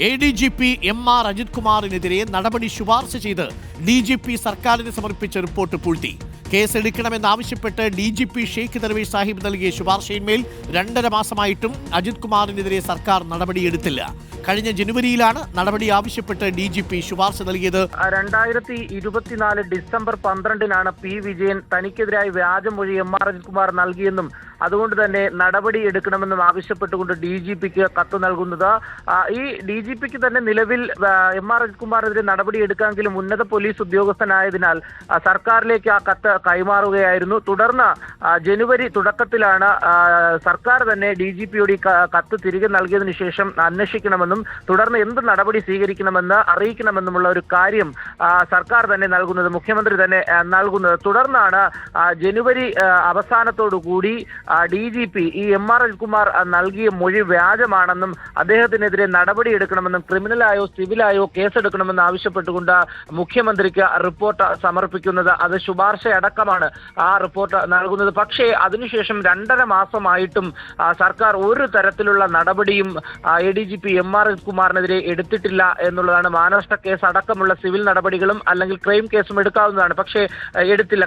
ADGP MR Ajith കുമാറിനെതിരെ നടപടി ശുപാർശ ചെയ്ത് DGP സർക്കാരിന് സമർപ്പിച്ച റിപ്പോർട്ട് പൂഴ്ത്തി. കേസെടുക്കണമെന്നാവശ്യപ്പെട്ട് DGP ഷെയ്ഖ് ദർവേഷ് സാഹിബ് നൽകിയ ശുപാർശയിന്മേൽ 2.5 മാസമായിട്ടും അജിത് കുമാറിനെതിരെ സർക്കാർ നടപടിയെടുത്തില്ല. കഴിഞ്ഞ ജനുവരിയിലാണ് നടപടി ആവശ്യപ്പെട്ട് DGP ശുപാർശ നൽകിയത്. 2024 ഡിസംബർ 12-നാണ് P. വിജയൻ തനിക്കെതിരായി വ്യാജമൊഴി MR അജിത് കുമാർ നൽകിയെന്നും അതുകൊണ്ട് തന്നെ നടപടി എടുക്കണമെന്നും ആവശ്യപ്പെട്ടുകൊണ്ട് DGPക്ക് കത്ത് നൽകുന്നത്. ഈ DGPക്ക് തന്നെ നിലവിൽ MR അജിത് കുമാറിനെതിരെ നടപടി എടുക്കാമെങ്കിലും ഉന്നത പോലീസ് ഉദ്യോഗസ്ഥനായതിനാൽ സർക്കാരിലേക്ക് ആ കത്ത് കൈമാറുകയായിരുന്നു. തുടർന്ന് ജനുവരി തുടക്കത്തിലാണ് സർക്കാർ തന്നെ DGPയോട് ഈ കത്ത് തിരികെ നൽകിയതിനു ശേഷം അന്വേഷിക്കണമെന്നും തുടർന്ന് എന്ത് നടപടി സ്വീകരിക്കണമെന്ന് അറിയിക്കണമെന്നുമുള്ള ഒരു കാര്യം സർക്കാർ തന്നെ നൽകുന്നത്, മുഖ്യമന്ത്രി തന്നെ നൽകുന്നത്. തുടർന്നാണ് ജനുവരി അവസാനത്തോടു കൂടി DGP ഈ MR അജിത് കുമാർ നൽകിയ മൊഴി വ്യാജമാണെന്നും അദ്ദേഹത്തിനെതിരെ നടപടിയെടുക്കണമെന്നും ക്രിമിനലായോ സിവിലായോ കേസെടുക്കണമെന്ന് ആവശ്യപ്പെട്ടുകൊണ്ട് മുഖ്യമന്ത്രിക്ക് റിപ്പോർട്ട് സമർപ്പിക്കുന്നത്. അത് ശുപാർശയടക്കമാണ് ആ റിപ്പോർട്ട് നൽകുന്നത്. പക്ഷേ അതിനുശേഷം 2.5 മാസമായിട്ടും സർക്കാർ ഒരു തരത്തിലുള്ള നടപടിയും ADGP MR അജിത് കുമാറിനെതിരെ എടുത്തിട്ടില്ല എന്നുള്ളതാണ്. മാനനഷ്ട കേസ് അടക്കമുള്ള സിവിൽ നടപടികളും അല്ലെങ്കിൽ ക്രൈം കേസും എടുക്കാവുന്നതാണ്, പക്ഷേ എടുത്തില്ല.